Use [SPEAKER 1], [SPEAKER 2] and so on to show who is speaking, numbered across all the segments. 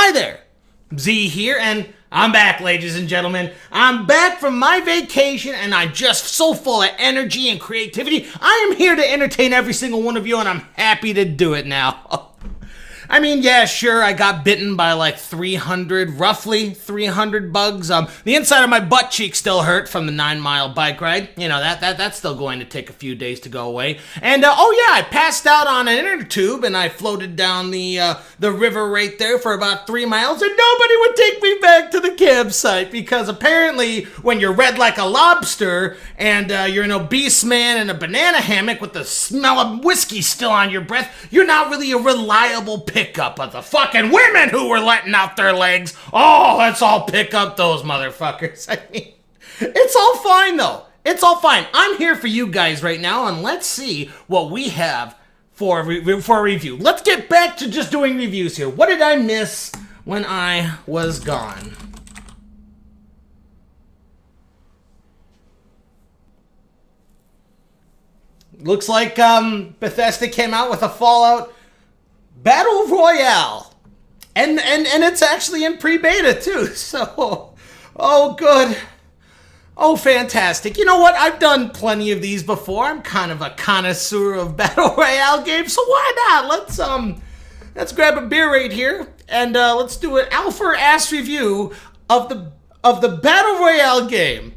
[SPEAKER 1] Hi there, Z here, and I'm back, ladies and gentlemen. I'm back from my vacation, and I'm just so full of energy and creativity. I am here to entertain every single one of you, and I'm happy to do it now. I mean, yeah, sure, I got bitten by like roughly 300 bugs. The inside of my butt cheek still hurt from the 9-mile bike ride. You know, that's still going to take a few days to go away. And, I passed out on an inner tube, and I floated down the river right there for about 3 miles, and nobody would take me back to the campsite, because apparently when you're red like a lobster, and you're an obese man in a banana hammock with the smell of whiskey still on your breath, you're not really a reliable pickup of the fucking women who were letting out their legs. Oh, let's all pick up those motherfuckers. I mean, it's all fine though. It's all fine. I'm here for you guys right now, and let's see what we have for a review. Let's get back to just doing reviews here. What did I miss when I was gone? Looks like Bethesda came out with a Fallout Battle Royale, and it's actually in pre-beta too, so, oh good, oh fantastic. You know what, I've done plenty of these before. I'm kind of a connoisseur of Battle Royale games, so why not? Let's grab a beer right here, and let's do an alpha-ass review of the Battle Royale game,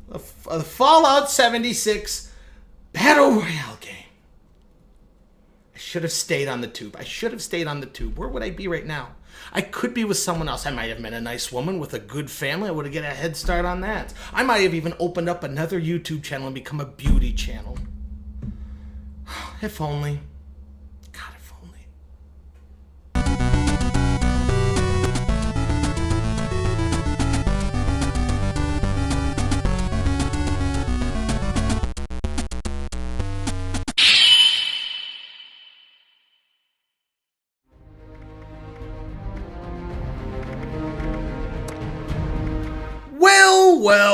[SPEAKER 1] the Fallout 76 Battle Royale game. Should have stayed on the tube. Where would I be right now? I could be with someone else. I might have met a nice woman with a good family. I would have get a head start on that. I might have even opened up another YouTube channel and become a beauty channel. If only. God, if only.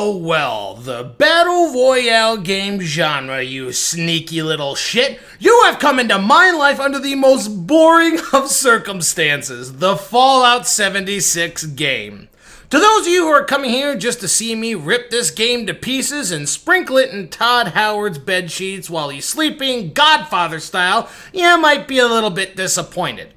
[SPEAKER 1] Well, the Battle Royale game genre, you sneaky little shit. You have come into my life under the most boring of circumstances, the Fallout 76 game. To those of you who are coming here just to see me rip this game to pieces and sprinkle it in Todd Howard's bed sheets while he's sleeping, Godfather style, you might be a little bit disappointed.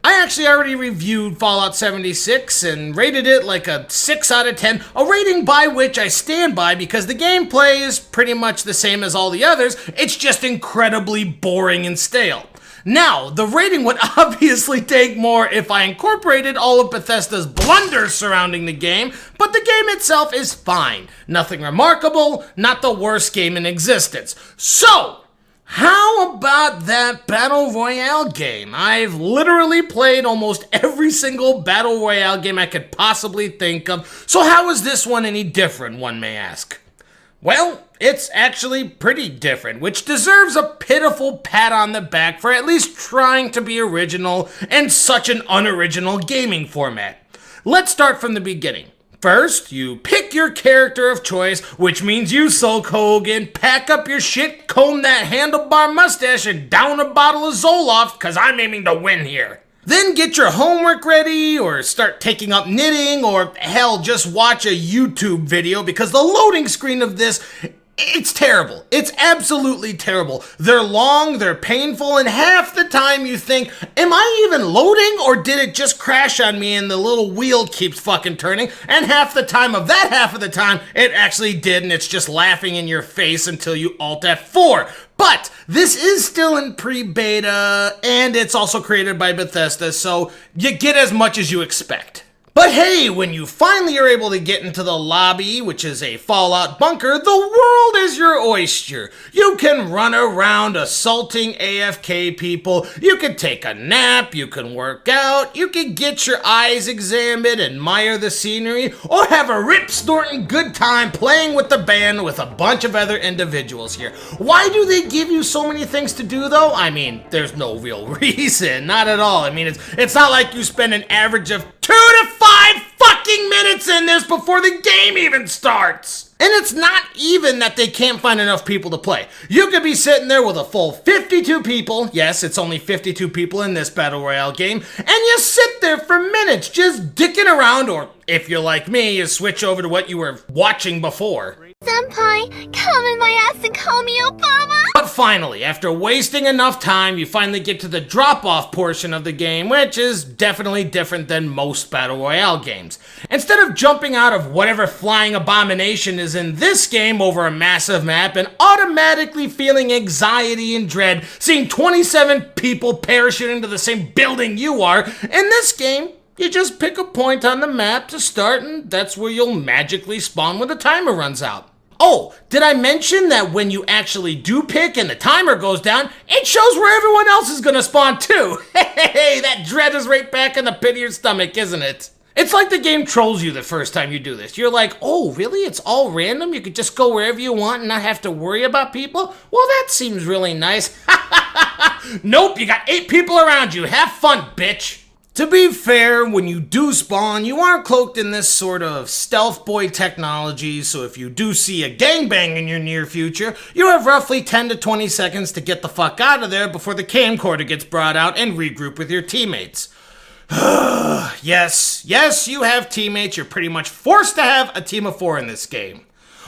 [SPEAKER 1] I actually already reviewed Fallout 76 and rated it like a 6 out of 10, a rating by which I stand by because the gameplay is pretty much the same as all the others, it's just incredibly boring and stale. Now, the rating would obviously take more if I incorporated all of Bethesda's blunders surrounding the game, but the game itself is fine. Nothing remarkable, not the worst game in existence. So, how about that Battle Royale game? I've literally played almost every single Battle Royale game I could possibly think of, so how is this one any different, one may ask? Well, it's actually pretty different, which deserves a pitiful pat on the back for at least trying to be original in such an unoriginal gaming format. Let's start from the beginning. First, you pick your character of choice, which means you, Hulk Hogan, pack up your shit, comb that handlebar mustache, and down a bottle of Zoloft, cause I'm aiming to win here. Then get your homework ready, or start taking up knitting, or hell, just watch a YouTube video, because the loading screen of this, it's terrible. It's absolutely terrible. They're long, they're painful, and half the time you think, am I even loading, or did it just crash on me and the little wheel keeps fucking turning? And half the time, it actually did, and it's just laughing in your face until you Alt F4. But this is still in pre-beta, and it's also created by Bethesda, so you get as much as you expect. But hey, when you finally are able to get into the lobby, which is a Fallout bunker, the world is your oyster. You can run around assaulting AFK people, you can take a nap, you can work out, you can get your eyes examined, admire the scenery, or have a rip-snorting good time playing with the band with a bunch of other individuals here. Why do they give you so many things to do though? I mean, there's no real reason, not at all. I mean, it's not like you spend an average of 2 to 5 fucking fucking minutes in this before the game even starts. And it's not even that they can't find enough people to play. You could be sitting there with a full 52 people. Yes, it's only 52 people in this Battle Royale game. And you sit there for minutes just dicking around, or if you're like me, you switch over to what you were watching before.
[SPEAKER 2] Senpai, come in my ass and call me Obama!
[SPEAKER 1] But finally, after wasting enough time, you finally get to the drop-off portion of the game, which is definitely different than most Battle Royale games. Instead of jumping out of whatever flying abomination is in this game over a massive map and automatically feeling anxiety and dread seeing 27 people parachute into the same building you are, in this game, you just pick a point on the map to start, and that's where you'll magically spawn when the timer runs out. Oh, did I mention that when you actually do pick and the timer goes down, it shows where everyone else is gonna spawn too? Hey, that dread is right back in the pit of your stomach, isn't it? It's like the game trolls you the first time you do this. You're like, oh, really? It's all random? You could just go wherever you want and not have to worry about people? Well, that seems really nice. Nope, you got 8 people around you. Have fun, bitch. To be fair, when you do spawn, you are cloaked in this sort of stealth boy technology, so if you do see a gangbang in your near future, you have roughly 10 to 20 seconds to get the fuck out of there before the camcorder gets brought out and regroup with your teammates. Yes, you have teammates. You're pretty much forced to have a team of 4 in this game.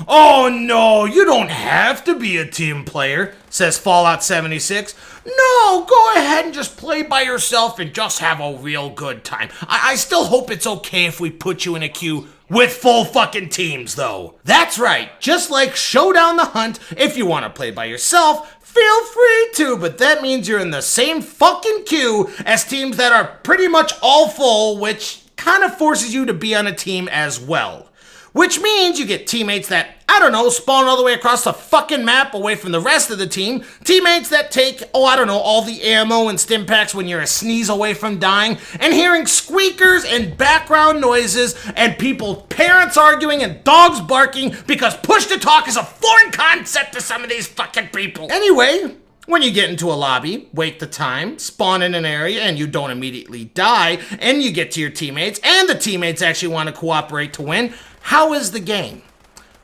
[SPEAKER 1] Oh no, you don't have to be a team player, says Fallout 76. No, go ahead and just play by yourself and just have a real good time. I still hope it's okay if we put you in a queue with full fucking teams though. That's right, just like Showdown the Hunt, if you want to play by yourself, feel free to, but that means you're in the same fucking queue as teams that are pretty much all full, which kind of forces you to be on a team as well. Which means you get teammates that, I don't know, spawn all the way across the fucking map away from the rest of the team. Teammates that take, all the ammo and stim packs when you're a sneeze away from dying. And hearing squeakers and background noises and parents arguing and dogs barking because push-to-talk is a foreign concept to some of these fucking people. Anyway, when you get into a lobby, wait the time, spawn in an area, and you don't immediately die, and you get to your teammates, and the teammates actually want to cooperate to win, how is the game?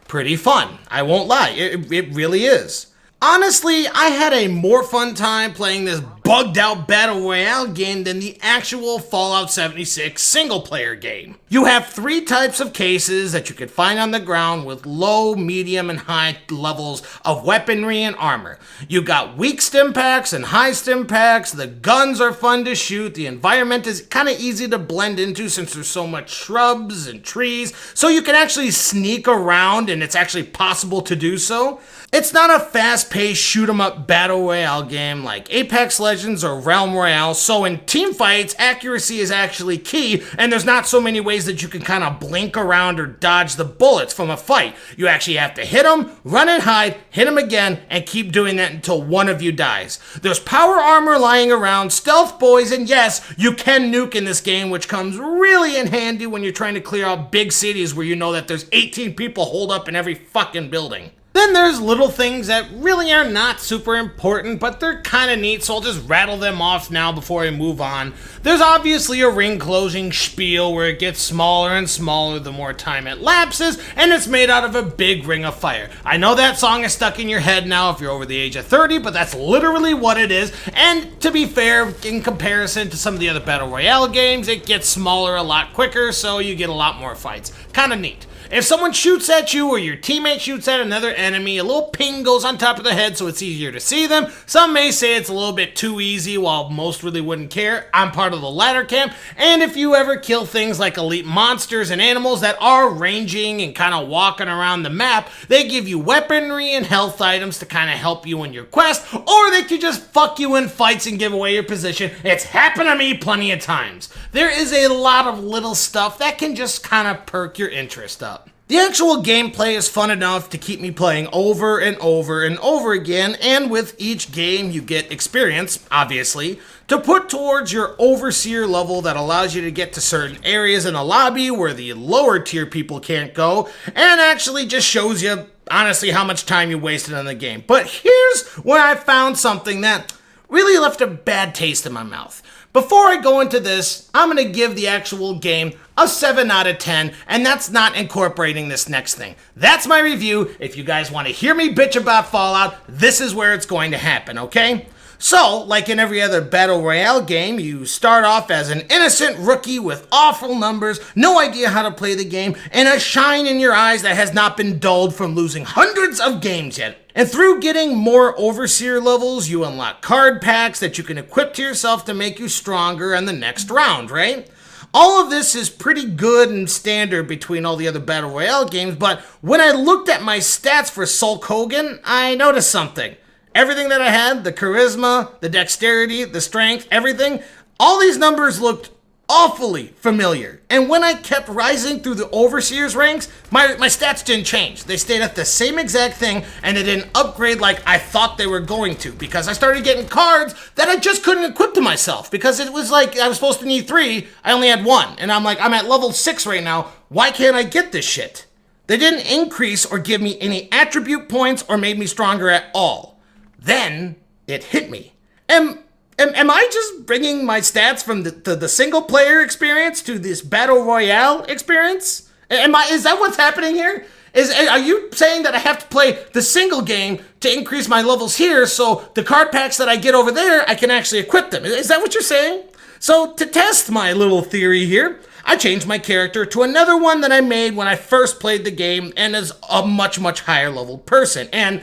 [SPEAKER 1] Pretty fun. I won't lie. It really is. Honestly, I had a more fun time playing this bugged out Battle Royale game than the actual Fallout 76 single player game. You have 3 types of cases that you can find on the ground with low, medium, and high levels of weaponry and armor. You got weak stim packs and high stim packs, the guns are fun to shoot, the environment is kind of easy to blend into since there's so much shrubs and trees, so you can actually sneak around and it's actually possible to do so. It's not a fast-paced shoot-'em-up battle royale game like Apex Legends or Realm Royale, so in teamfights, accuracy is actually key, and there's not so many ways that you can kind of blink around or dodge the bullets from a fight. You actually have to hit them, run and hide, hit them again, and keep doing that until one of you dies. There's power armor lying around, stealth boys, and yes, you can nuke in this game, which comes really in handy when you're trying to clear out big cities where you know that there's 18 people holed up in every fucking building. Then there's little things that really are not super important, but they're kind of neat, so I'll just rattle them off now before I move on. There's obviously a ring closing spiel where it gets smaller and smaller the more time it lapses, and it's made out of a big ring of fire. I know that song is stuck in your head now if you're over the age of 30, but that's literally what it is, and to be fair, in comparison to some of the other Battle Royale games, it gets smaller a lot quicker, so you get a lot more fights. Kind of neat. If someone shoots at you or your teammate shoots at another enemy, a little ping goes on top of the head so it's easier to see them. Some may say it's a little bit too easy, while most really wouldn't care. I'm part of the latter camp, and if you ever kill things like elite monsters and animals that are ranging and kind of walking around the map, they give you weaponry and health items to kind of help you in your quest, or they could just fuck you in fights and give away your position. It's happened to me plenty of times. There is a lot of little stuff that can just kind of perk your interest up. The actual gameplay is fun enough to keep me playing over and over and over again, and with each game you get experience, obviously, to put towards your overseer level that allows you to get to certain areas in a lobby where the lower tier people can't go, and actually just shows you, honestly, how much time you wasted on the game. But here's where I found something that really left a bad taste in my mouth. Before I go into this, I'm going to give the actual game a 7 out of 10, and that's not incorporating this next thing. That's my review. If you guys want to hear me bitch about Fallout, this is where it's going to happen, okay? So, like in every other Battle Royale game, you start off as an innocent rookie with awful numbers, no idea how to play the game, and a shine in your eyes that has not been dulled from losing hundreds of games yet. And through getting more Overseer levels, you unlock card packs that you can equip to yourself to make you stronger in the next round, right? All of this is pretty good and standard between all the other Battle Royale games, but when I looked at my stats for Sulk Hogan, I noticed something. Everything that I had, the charisma, the dexterity, the strength, everything, all these numbers looked awfully familiar. And when I kept rising through the Overseer's ranks, my stats didn't change. They stayed at the same exact thing, and they didn't upgrade like I thought they were going to, because I started getting cards that I just couldn't equip to myself, because it was like I was supposed to need 3, I only had 1. And I'm like, I'm at level 6 right now, why can't I get this shit? They didn't increase or give me any attribute points or made me stronger at all. Then it hit me. Am I just bringing my stats from the single player experience to this Battle Royale experience? Is that what's happening here? Are you saying that I have to play the single game to increase my levels here so the card packs that I get over there, I can actually equip them? Is that what you're saying? So to test my little theory here, I changed my character to another one that I made when I first played the game and is a much, much higher level person. And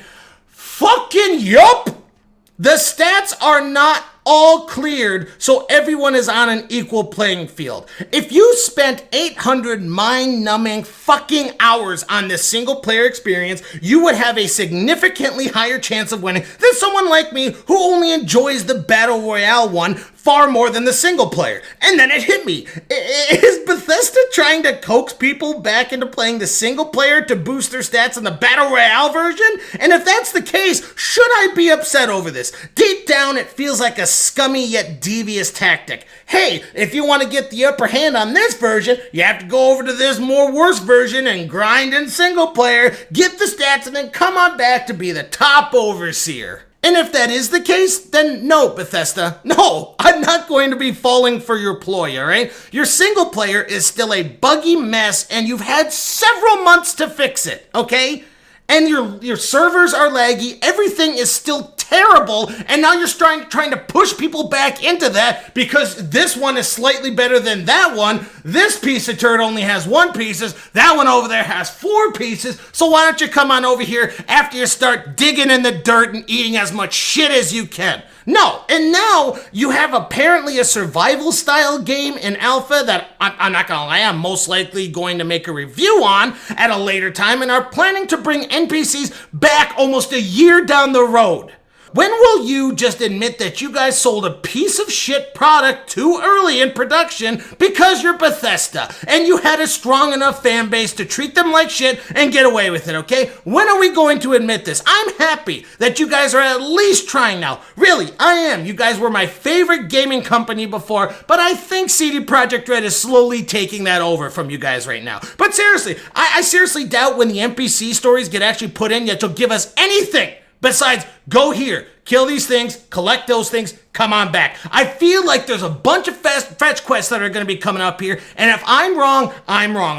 [SPEAKER 1] fucking yup! The stats are not all cleared, so everyone is on an equal playing field. If you spent 800 mind-numbing fucking hours on this single-player experience, you would have a significantly higher chance of winning than someone like me who only enjoys the Battle Royale one far more than the single player. And then it hit me. Is Bethesda trying to coax people back into playing the single player to boost their stats in the Battle Royale version? And if that's the case, should I be upset over this? Deep down, it feels like a scummy yet devious tactic. Hey, if you want to get the upper hand on this version, you have to go over to this more worse version and grind in single player, get the stats, and then come on back to be the top Overseer. And if that is the case, then no, Bethesda. No, I'm not going to be falling for your ploy, alright? Your single player is still a buggy mess, and you've had several months to fix it, okay? And your servers are laggy, everything is still terrible, and now you're trying to push people back into that because this one is slightly better than that one. This piece of turd only has 1 pieces, that one over there has 4 pieces, so why don't you come on over here after you start digging in the dirt and eating as much shit as you can? No, and now you have apparently a survival style game in alpha that I'm not gonna lie, I'm most likely going to make a review on at a later time, and are planning to bring NPCs back almost a year down the road. When will you just admit that you guys sold a piece of shit product too early in production because you're Bethesda and you had a strong enough fan base to treat them like shit and get away with it, okay? When are we going to admit this? I'm happy that you guys are at least trying now. Really, I am. You guys were my favorite gaming company before, but I think CD Projekt Red is slowly taking that over from you guys right now. But seriously, I seriously doubt when the NPC stories get actually put in yet you'll give us anything besides, go here, kill these things, collect those things, come on back. I feel like there's a bunch of fetch quests that are going to be coming up here, and if I'm wrong,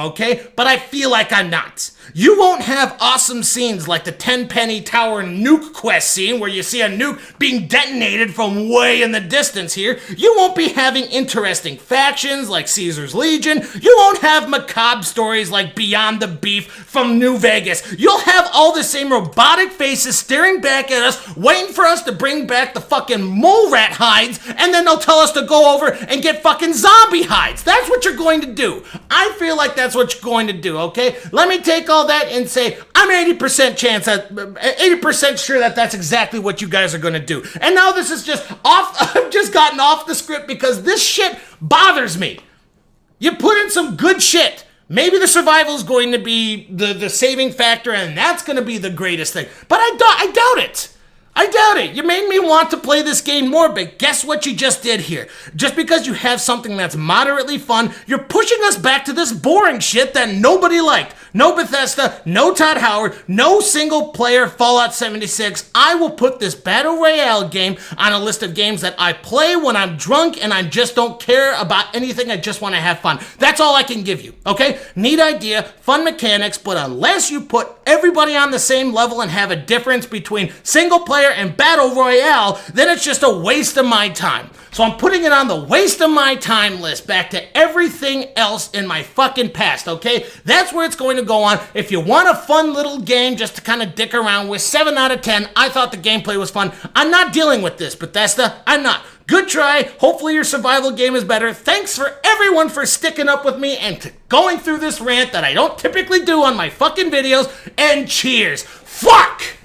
[SPEAKER 1] okay? But I feel like I'm not. You won't have awesome scenes like the 10 penny tower nuke quest scene where you see a nuke being detonated from way in the distance here. You won't be having interesting factions like Caesar's Legion. You won't have macabre stories like Beyond the Beef from New Vegas. You'll have all the same robotic faces staring back at us, waiting for us to bring back the fucking mole rat hides, and then they'll tell us to go over and get fucking zombie hides. That's what you're going to do. I feel like that's what you're going to do, okay? Let me take all that and say I'm 80% sure that that's exactly what you guys are going to do. And now this is just off. I've just gotten off the script because this shit bothers me. You put in some good shit. Maybe the survival is going to be the saving factor, and that's going to be the greatest thing. But I doubt it. I doubt it. You made me want to play this game more, but guess what you just did here? Just because you have something that's moderately fun, you're pushing us back to this boring shit that nobody liked. No Bethesda, no Todd Howard, no single player Fallout 76. I will put this Battle Royale game on a list of games that I play when I'm drunk and I just don't care about anything. I just want to have fun. That's all I can give you, okay? Neat idea, fun mechanics, but unless you put everybody on the same level and have a difference between single player and Battle Royale, then it's just a waste of my time. So I'm putting it on the waste of my time list back to everything else in my fucking past, okay? That's where it's going to go on. If you want a fun little game just to kind of dick around with, 7 out of 10. I thought the gameplay was fun. I'm not dealing with this, Bethesda. I'm not. Good try. Hopefully your survival game is better. Thanks for everyone for sticking up with me and going through this rant that I don't typically do on my fucking videos. And cheers. Fuck!